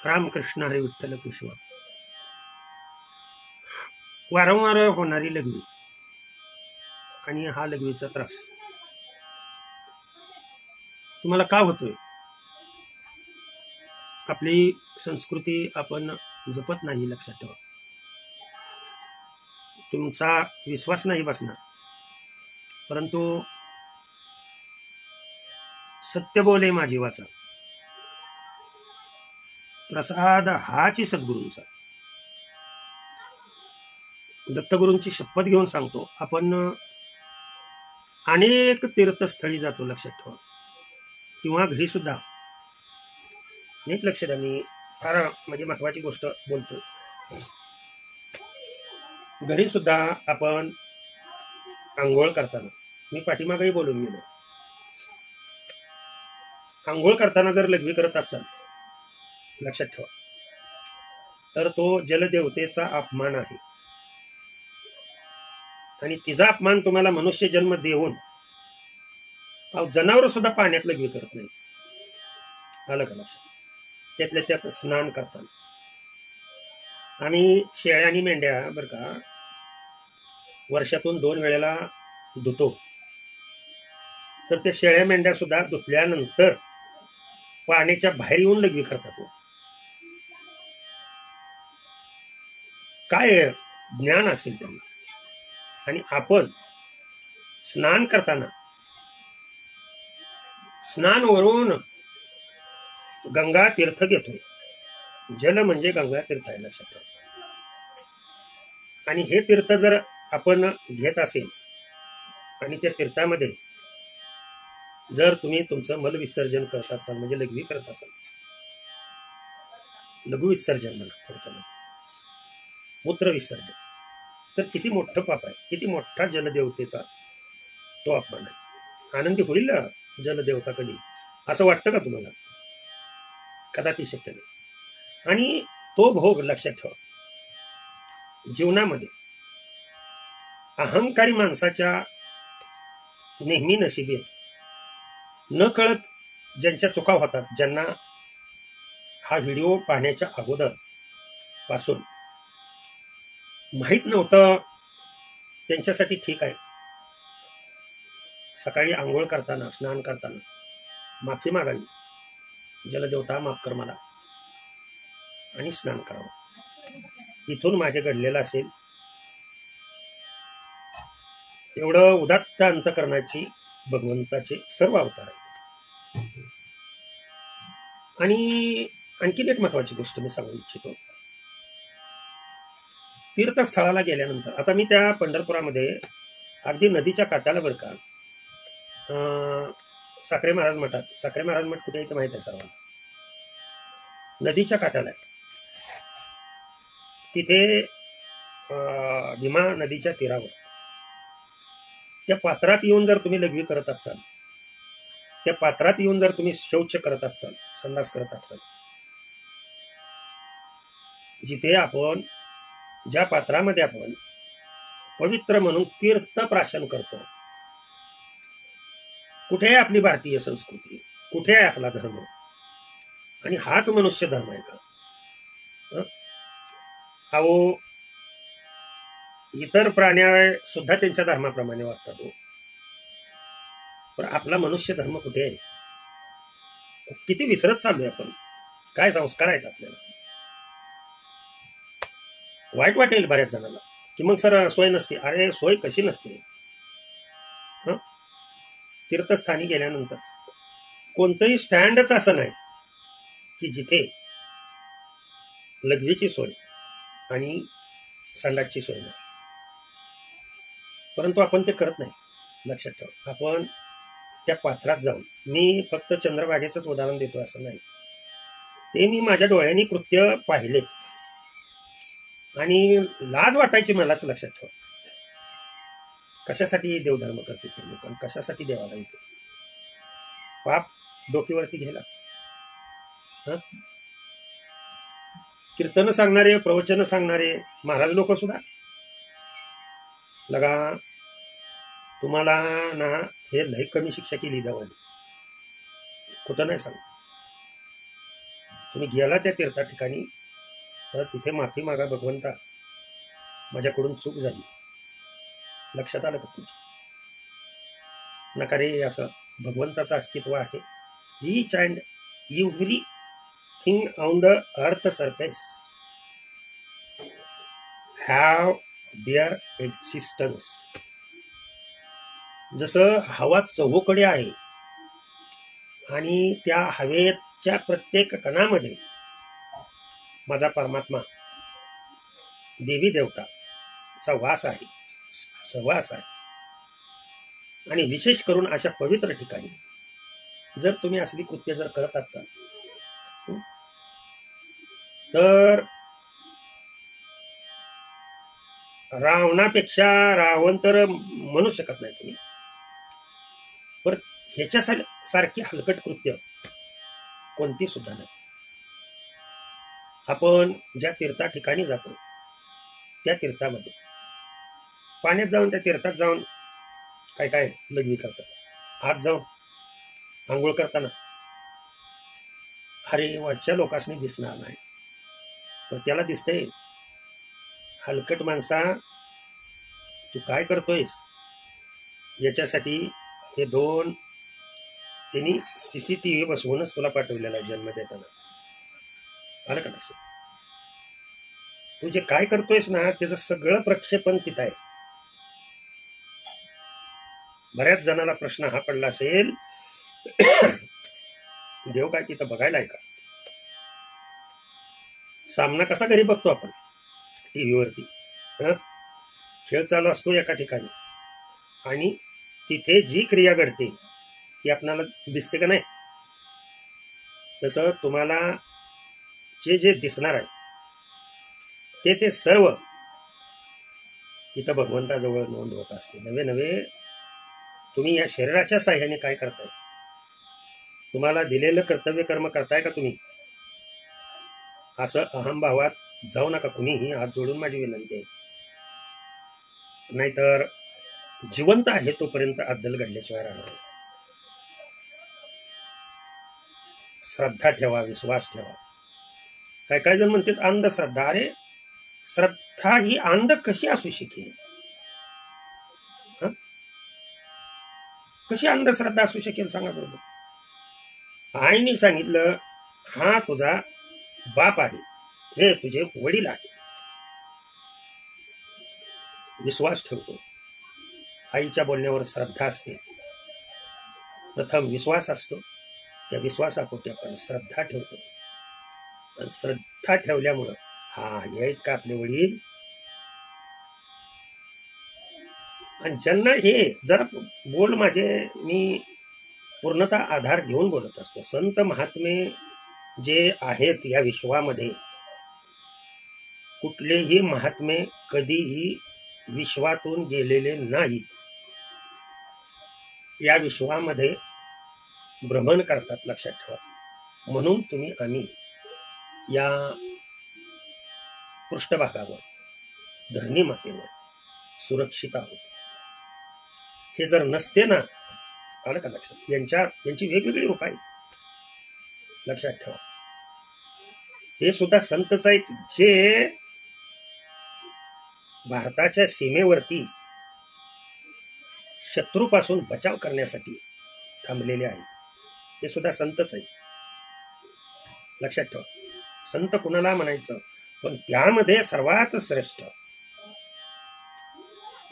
रामकृष्ण हरी विठ्ठल केशव. वारंवार होणारी लघवी आणि हा लघवीचा त्रास तुम्हाला का होतोय? आपली संस्कृती आपण जपत नाही, लक्षात ठेवा. तुमचा विश्वास नाही बसणार, परंतु सत्य बोले माझी वाचा, प्रसाद हाची सद्गुरूंचा. दत्तगुरूंची शपथ घेऊन सांगतो, आपण अनेक तीर्थस्थळी जातो, लक्षात ठेवा, किंवा घरी सुद्धा. नीट लक्ष द्या, मी फार म्हणजे महत्वाची गोष्ट बोलतो. घरी सुद्धा आपण आंघोळ करताना, मी पाठीमागेही बोलून गेलो, आंघोळ करताना जर लघवी करत असाल, लक्षात ठेवा, तर तो जलदेवतेचा अपमान आहे. आणि तिचा अपमान तुम्हाला मनुष्य जन्म देऊन जनावर सुद्धा पाण्यात लघवी करत नाही. आलं का लक्षात? त्यातल्या त्यात स्नान करताना. आम्ही शेळ्या आणि मेंढ्या बर का वर्षातून 2 वेळेला धुतो, तर त्या शेळ्या मेंढ्या सुद्धा धुतल्यानंतर पाण्याच्या बाहेर येऊन लघवी करतात. काय ज्ञान असेल त्यांना. आणि आपण स्नान करताना स्नान वरून गंगा तीर्थ घेतोय. जल म्हणजे गंगा तीर्थ आहे, लक्षात ठेवा. आणि हे तीर्थ जर आपण घेत असेल आणि त्या तीर्थामध्ये जर तुम्ही तुमचं मल विसर्जन करत असाल, म्हणजे लघवी करत असाल, लघु विसर्जन म्हणा थोडक्यामध्ये, मूत्र विसर्जन, तर किती मोठं पाप आहे, किती मोठा जलदेवतेचा तो अपमान आहे. आनंदी होईल जलदेवता कधी, असं वाटतं का तुम्हाला? कदापि शक्य नाही. आणि तो भोग लक्षात ठेवा, जीवनामध्ये अहंकारी माणसाच्या नेहमी नशिबी न कळत ज्यांच्या चुका होतात, ज्यांना हा व्हिडिओ पाहण्याच्या अगोदर पासून माहित नव्हतं, त्यांच्यासाठी ठीक आहे. सकाळी आंघोळ करताना, स्नान करताना माफी मागावी, जलदेवता माफ कर मला, आणि स्नान करावं. इथून मागे घडलेलं असेल एवढं उदात्त अंतकरणाची भगवंताचे सर्व अवतार आहेत. आणि आणखीन एक महत्वाची गोष्ट मी सांगू इच्छितो. तीर्थस्थळाला गेल्यानंतर, आता मी त्या पंढरपुरामध्ये अगदी नदीच्या काठाला बर का साखरे महाराज मठात, साखरे महाराज मठ कुठे आहे ते माहित आहे सर्वांना, नदीच्या काठाला आहे. तिथे भीमा नदीच्या तीरावर त्या पात्रात येऊन जर तुम्ही लघवी करत असाल, त्या पात्रात येऊन जर तुम्ही शौच करत असाल, संडास करत असाल, जिथे आपण ज्या पात्रामध्ये आपण पवित्र म्हणून तीर्थ प्राशन करतो, कुठे आहे आपली भारतीय संस्कृती, कुठे आहे आपला धर्म? आणि हाच मनुष्य धर्म आहे का? अहो, इतर प्राणी सुद्धा त्यांच्या धर्माप्रमाणे वागतात, पण आपला मनुष्य धर्म कुठे आहे? किती विसरत चाललोय आपण. काय संस्कार आहेत आपल्याला? वाईट वाटेल बऱ्याच जणांना की मग सर सोय नसते. अरे सोय कशी नसते? तीर्थस्थानी गेल्यानंतर कोणतंही स्टँडच असं नाही की जिथे लघवीची सोय आणि संडासची सोय नाही, परंतु आपण ते करत नाही. लक्षात ठेवा, आपण त्या पात्रात जाऊन, मी फक्त चंद्रभागेचंच उदाहरण देतो असं नाही, ते मी माझ्या डोळ्यांनी कृत्य पाहिले आणि लाज वाटायची मलाच. लक्षात ठेवा, कशासाठी देवधर्म करते ते लोक, कशासाठी देवाला येते? पाप डोकीवरती घ्यायला. कीर्तन सांगणारे, प्रवचन सांगणारे महाराज लोक सुद्धा लगा तुम्हाला ना हे लय कमी शिक्षा केली देवाने, कुठं नाही सांग. तुम्ही गेला त्या तीर्था ठिकाणी तर तिथे माफी मागा, भगवंता माझ्याकडून चूक झाली, लक्षात आलं का तुमच्या? नका रे, असं भगवंताचं अस्तित्व आहे. Each and every thing on the earth surface have there existence. जसं हवा चहूकडे आहे आणि त्या हवेच्या प्रत्येक कणामध्ये माझा परमात्मा देवी देवताचा वास आहे, सहवास आहे. आणि विशेष करून अशा पवित्र ठिकाणी जर तुम्ही असली कृत्य जर करत असाल तर रावणापेक्षा रावण तर म्हणू शकत नाही तुम्ही, पण ह्याच्या सारखी हलकट कृत्य कोणती सुद्धा नाही. आपण ज्या तीर्था ठिकाणी जातो त्या तीर्थामध्ये पाण्यात जाऊन, त्या तीर्थात जाऊन काय काय लघवी करतात. आत जाऊन आंघोळ करताना अरे वरच्या लोकांनी दिसणार नाही, पण त्याला दिसतंय हलकट माणसा तू काय करतोयस. याच्यासाठी हे दोन त्यांनी CCTV बसवूनच तुला पाठवलेला आहे जन्म देताना. आलं का लक्षात? तू जे काय करतोयस ना त्याचं सगळं प्रक्षेपण तिथं आहे. बऱ्याच जणांना प्रश्न हा पडला असेल देव काय तिथं बघायला आहे का? सामना कसा घरी बघतो आपण टीव्हीवरती, खेळ चालू असतो एका ठिकाणी आणि तिथे जी क्रिया घडते ती आपल्याला दिसते का नाही? तसं तुम्हाला जे जे दिसणार आहे ते सर्व तिथं भगवंताजवळ नोंद होत असते. नवे नवे तुम्ही या शरीराच्या साह्याने काय करताय? तुम्हाला दिलेलं कर्तव्य कर्म करताय का तुम्ही? असं अहंभावात जाऊ नका कुणीही. हात जोडून माझी विनंती आहे. नाहीतर जिवंत आहे तोपर्यंत अद्दल घडल्याशिवाय राहणार. श्रद्धा ठेवा, विश्वास ठेवा. काय काय जण म्हणतात अंधश्रद्धा. अरे श्रद्धा ही अंध कशी असू शकेल? कशी अंधश्रद्धा असू शकेल सांगा बरोबर. आईने सांगितलं हा तुझा बाप आहे, हे तुझे वडील आहे. विश्वास ठेवतो. आईच्या बोलण्यावर श्रद्धा असते. प्रथम विश्वास असतो, त्या विश्वासापोटी आपण श्रद्धा ठेवतो. आणि श्रद्धा ठेवल्यामुळं हा आहेत का आपले वडील. आणि ज्यांना हे जरा बोल माझे मी पूर्णतः आधार घेऊन बोलत असतो. संत महात्मे जे आहेत या विश्वामध्ये, कुठलेही महात्मे कधीही विश्वातून गेलेले नाहीत. या विश्वामध्ये भ्रमण करतात, लक्षात ठेवा. म्हणून तुम्ही आम्ही या पृष्ठभागावर धरणी मातेवर सुरक्षित आहोत. हे जर नसते ना, आलं का लक्षात? यांची वेगवेगळी रूप आहेत, लक्षात ठेवा. ते सुद्धा संतच आहेत जे भारताच्या सीमेवरती शत्रूपासून बचाव करण्यासाठी थांबलेले आहेत. ते सुद्धा संतच आहेत, लक्षात ठेवा. संत कुणाला म्हणायचं, पण त्यामध्ये सर्वात श्रेष्ठ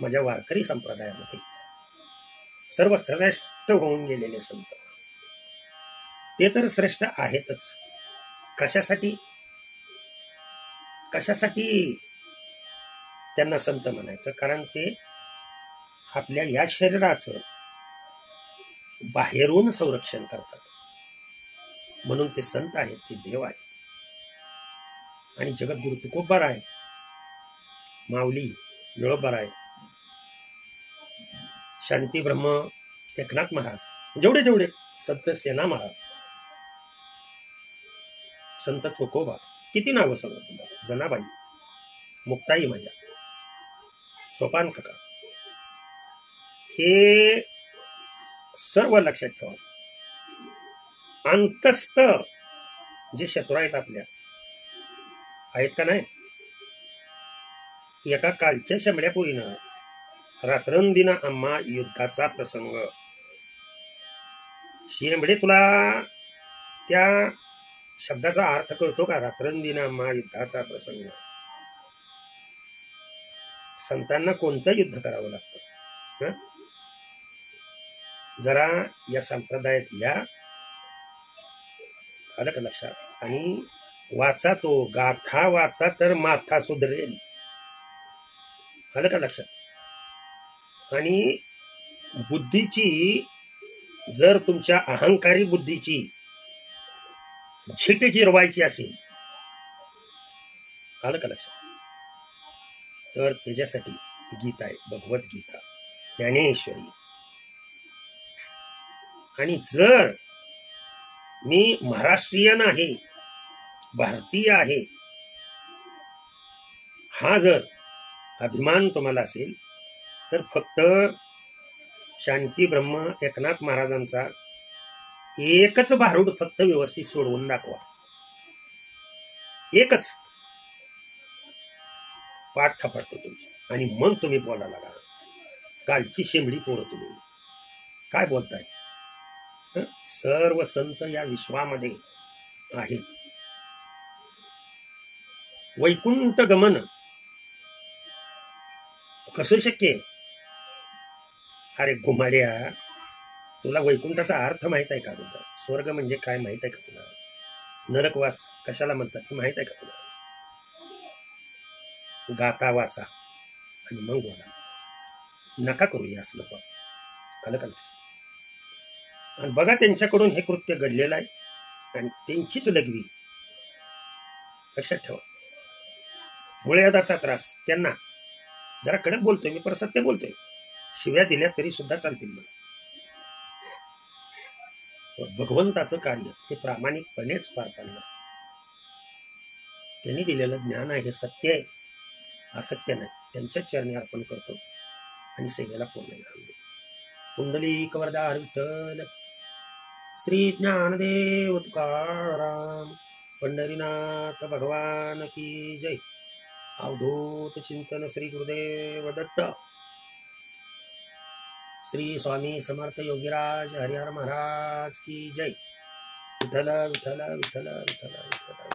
माझ्या वारकरी संप्रदायामध्ये सर्वश्रेष्ठ होऊन गेलेले संत, ते तर श्रेष्ठ आहेतच. कशासाठी त्यांना संत म्हणायचं? कारण ते आपल्या या शरीराचं बाहेरून संरक्षण करतात, म्हणून ते संत आहेत, ते देव आहेत. आणि जगद्गुरु तुकोबाराय, माऊली निळोबाराय, शांती ब्रह्म एकनाथ महाराज, जेवढे संत सेना महाराज, संत चोकोबा, किती नावं सांगू तुम्हाला. जनाबाई, मुक्ताई माझ्या, सोपान काका, हे सर्व लक्षात ठेवा. अंतस्थ जे शत्रू आहेत आपल्या, आहेत का नाही? एका कालच्या शेंबड्या पोरीनं रात्रंदिना आम्हा युद्धाचा प्रसंग, शेंबडे तुला त्या शब्दाचा अर्थ कळतो का? रात्रंदिना आम्हा युद्धाचा प्रसंग. संतांना कोणतं युद्ध करावं लागतं? जरा या संप्रदायात या, आलं का लक्षात? आणि वाचा तो गाथा वाचा तर माथा सुधरेल, आलं का लक्षात? आणि बुद्धीची, जर तुमच्या अहंकारी बुद्धीची झीट जिरवायची असेल, आलं का लक्षात? तर त्याच्यासाठी गीता आहे, भगवद्गीता, ज्ञानेश्वरी. आणि जर मी महाराष्ट्रीयन आहे, भारतीय आहे, हा जर अभिमान तुम्हाला असेल, तर फक्त शांती ब्रह्म एकनाथ महाराजांचा एकच भारूड फक्त व्यवस्थित सोडवून दाखवा, एकच. पाठ थपडतो तुमची, आणि मग तुम्ही बोलायला लागा. कालची शेंबडी पोरं तुम्ही काय बोलताय? सर्व संत या विश्वामध्ये आहेत. वैकुंठ गमन कसं शक्य आहे? अरे घुमाड्या, तुला वैकुंठाचा अर्थ माहित आहे का? तुला स्वर्ग म्हणजे काय माहित आहे का? तुला नरकवास कशाला म्हणतात हे माहित आहे का तुला? गाथा वाचा आणि मग बोला, नका करूया असलं पण, आलं का लक्षात? आणि बघा त्यांच्याकडून हे कृत्य घडलेलं आहे, आणि त्यांचीच लघवी. लक्षात ठेवा, मुळ्यादाचा त्रास त्यांना. जरा कडक बोलतोय मी, पर सत्य बोलतोय, शिव्या दिल्या तरी सुद्धा चालतील मला. भगवंताचं कार्य हे प्रामाणिकपणेच पार पाडलं. त्यांनी दिलेलं ज्ञान आहे, हे सत्य आहे, असत्य नाही. त्यांच्या चरणी अर्पण करतो आणि सेवेला पूर्ण विराम देतो. पुंडलिक वरदार विठ्ठल श्री ज्ञानदेव तुकाराम पंढरीनाथ भगवान की जय. अवधूत चिंतन श्री गुरुदेव दत्त. श्री स्वामी समर्थ योगीराज हरिहर महाराज की जय. विठ्ठल विठ्ठल विठ्ठल विठ्ठल विठ्ठल.